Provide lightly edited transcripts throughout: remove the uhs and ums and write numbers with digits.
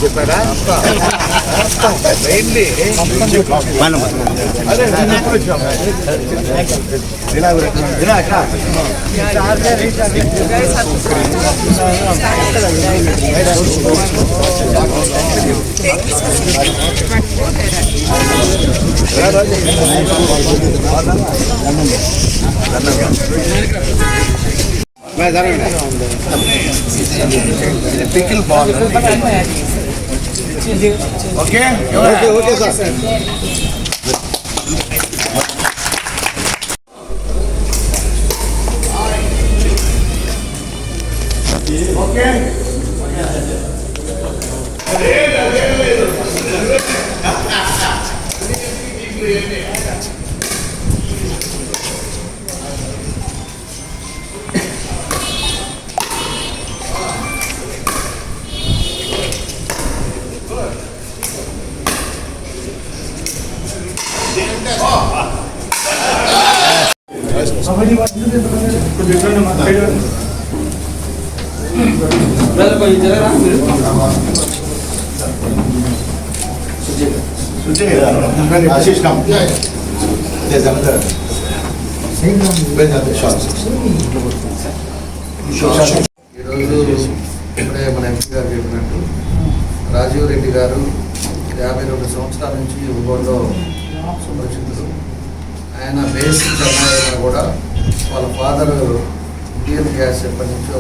చెప్పారా pickle ball okay okay sir okay Ashish come ఈరోజు ఇప్పుడే మన ఎంపీ గారు చెప్పినట్టు రాజీవ్ రెడ్డి గారు 52 సంవత్సరాల నుంచి ఒంగోలులో సుపరిచితులు. ఆయన బేసిక్ అమ్మాయినా కూడా వాళ్ళ ఫాదర్ ఇండియన్ గ్యాస్ ఎప్పటి నుంచో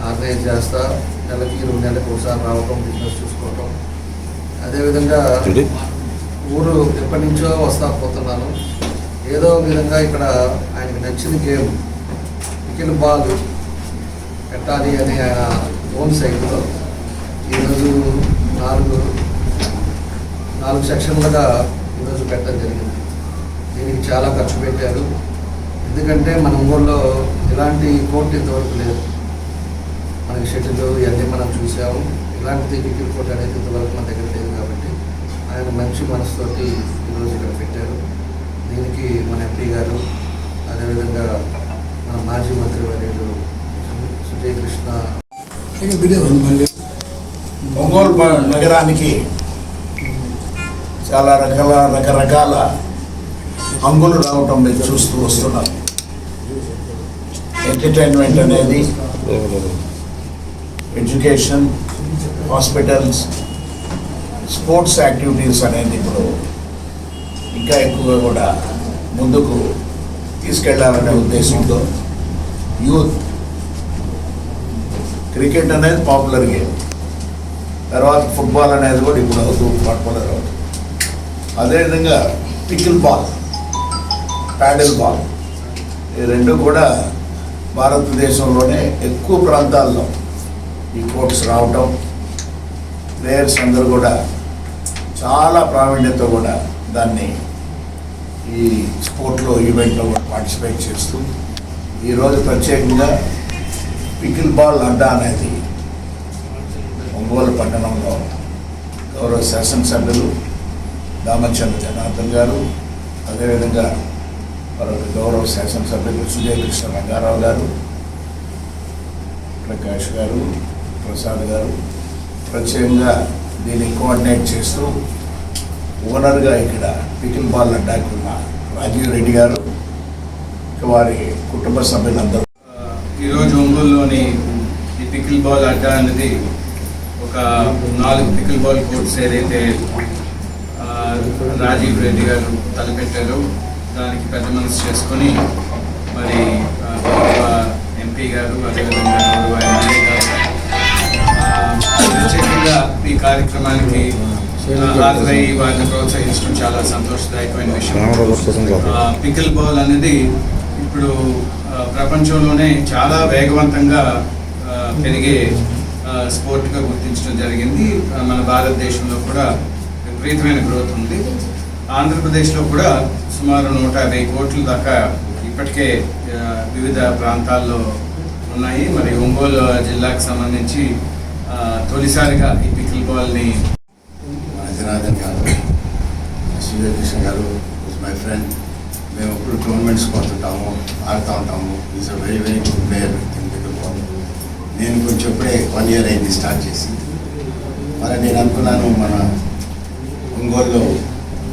ఆర్గనైజ్ చేస్తా నెలకి 2 నెలలకు ఒకసారి రావటం, బిజినెస్ చూసుకోవటం. అదేవిధంగా ఊరు ఎప్పటి నుంచో వస్తా పోతున్నాను. ఏదో విధంగా ఇక్కడ ఆయనకి నచ్చిన గేమ్ పికిల్ బాల్ పెట్టాలి అని ఆయన ఓన్ సైట్లో ఈరోజు 4 సెక్షన్లుగా ఈరోజు పెట్టడం జరిగింది. దీనికి చాలా ఖర్చు పెట్టారు. ఎందుకంటే మన ఊళ్ళో ఇలాంటి కోర్టు ఇంతవరకు లేదు. మనకి షెటిల్ ఇవన్నీ మనం చూసాము. ఇలాంటి పికిల్ కోర్టు అనేది ఇంతవరకు మన దగ్గర లేదు. కాబట్టి ఆయన మంచి మనసుతోటి ఈరోజు ఇక్కడ పెట్టారు. దీనికి మన ఎంపీ గారు, అదేవిధంగా మన మాజీ మంత్రి వర్యులు సుజయ్ కృష్ణ, ఒంగోలు నగరానికి చాలా రకరకాల హంగులు రావటం మీరు చూస్తూ వస్తున్నారు. ఎంటర్టైన్మెంట్ అనేది, ఎడ్యుకేషన్, హాస్పిటల్స్, స్పోర్ట్స్ యాక్టివిటీస్ అనేది ఇప్పుడు ఇంకా ఎక్కువగా కూడా ముందుకు తీసుకెళ్లాలనే ఉద్దేశంతో యూత్ క్రికెట్ అనేది పాపులర్ గేమ్, తర్వాత ఫుట్బాల్ అనేది కూడా ఇప్పుడు అవుతూ పాపులర్ అవుతుంది. అదేవిధంగా పికిల్ బాల్, ప్యాడిల్ బాల్, ఈ రెండు కూడా భారతదేశంలోనే ఎక్కువ ప్రాంతాల్లో ఈ కోర్ట్స్ రావటం, ప్లేయర్స్ అందరూ కూడా చాలా ప్రావీణ్యత కూడా దాన్ని ఈ స్పోర్ట్లో ఈవెంట్లో కూడా పార్టిసిపేట్ చేస్తూ ఈరోజు ప్రత్యేకంగా పికిల్ బాల్ అడ్డా అనేది ఒంగోలు పట్టణంలో గౌరవ శాసనసభ్యులు దామచంద్ర జనార్దన్ గారు, అదేవిధంగా మరొక గౌరవ శాసనసభ్యులు సుజయ్ కృష్ణ రంగారావు గారు, ప్రకాష్ గారు, ప్రసాద్ గారు ప్రత్యేకంగా దీన్ని కోఆర్డినేట్ చేస్తూ ఓనర్గా ఇక్కడ పికిల్ బాల్ అడ్డాకి ఉన్న రాజీవ్ రెడ్డి గారు, వారి కుటుంబ సభ్యులందరూ ఈరోజు ఒంగోలులోని ఈ పికిల్ బాల్ అడ్డా అనేది ఒక 4 పికిల్ బాల్ కోర్ట్స్ ఏదైతే రాజీవ్ రెడ్డి గారు తలపెట్టారు, దానికి పెద్ద మనసు చేసుకొని మరి ఎంపీ గారు, అదేవిధంగా ప్రత్యేకంగా ఈ కార్యక్రమానికి హాజరై వారిని ప్రోత్సహించడం చాలా సంతోషదాయకమైన విషయం. పికిల్ బాల్ అనేది ఇప్పుడు ప్రపంచంలోనే చాలా వేగవంతంగా పెరిగే స్పోర్ట్గా గుర్తించడం జరిగింది. మన భారతదేశంలో కూడా విపరీతమైన గ్రోత్ ఉంది. ఆంధ్రప్రదేశ్లో కూడా సుమారు 150 కోట్ల దాకా ఇప్పటికే వివిధ ప్రాంతాల్లో ఉన్నాయి. మరి ఒంగోలు జిల్లాకు సంబంధించి తొలిసారిగా ఈ పికిల్ బాల్ని జనార్దన్ గారు, సుజయ్ కృష్ణ గారు మై ఫ్రెండ్, మేము ఎప్పుడు టోర్నమెంట్స్ పోతుంటాము, ఆడుతూ ఉంటాము. Is a very very good player in pickle ball. నేను కొంచెం ఇప్పుడే 1 year అయింది స్టార్ట్ చేసి. మరి నేను అనుకున్నాను మన ఒంగోలులో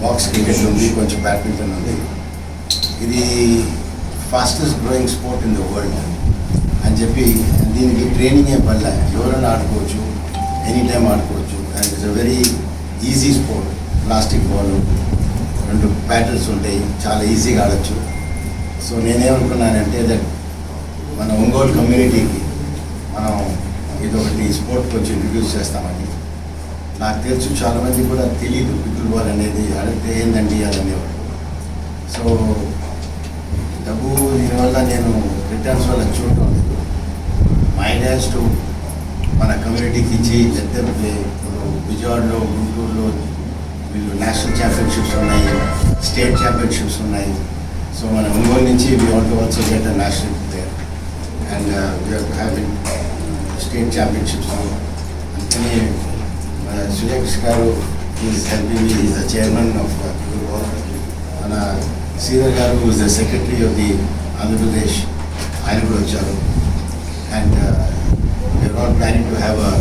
బాక్స్ క్రికెట్ ఉంది, కొంచెం బ్యాడ్మింటన్ ఉంది, ఇది fastest growing sport in the world అని చెప్పి దీనికి ట్రైనింగ్ ఏం పడలే, ఎవరైనా ఆడుకోవచ్చు, ఎనీ టైం ఆడుకోవచ్చు. And it's a very easy sport. Plastic ball, 2 patterns ఉంటాయి, చాలా ఈజీగా ఆడచ్చు. సో నేనేమనుకున్నానంటే దట్ మన ఒంగోలు కమ్యూనిటీకి మనం ఇదొకటి స్పోర్ట్ కొంచెం ఇంట్రడ్యూస్ చేస్తామని. నాకు తెలుసు చాలామంది కూడా తెలియదు పికిల్ బాల్ అనేది, అడిగితే ఏందండి అది అనేవాడు. సో డబ్బు దీనివల్ల నేను రిటర్న్స్ వల్ల చూడటం లేదు. మై ఐడియాస్ టు మన కమ్యూనిటీకి ఇచ్చి పెద్ద ప్లే. విజయవాడలో, గుంటూరులో వీళ్ళు నేషనల్ ఛాంపియన్షిప్స్ ఉన్నాయి, స్టేట్ ఛాంపియన్షిప్స్ ఉన్నాయి. సో మన ఒంగోలు నుంచి we want to also get a national player and we have to have in state championships. అందుకని Suresh garu is helping me, is the chairman of మన Sridhar garu is the secretary of the Andhra Pradesh, ఆయన కూడా వచ్చారు. And we are all planning to have a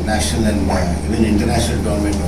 national and even international tournament.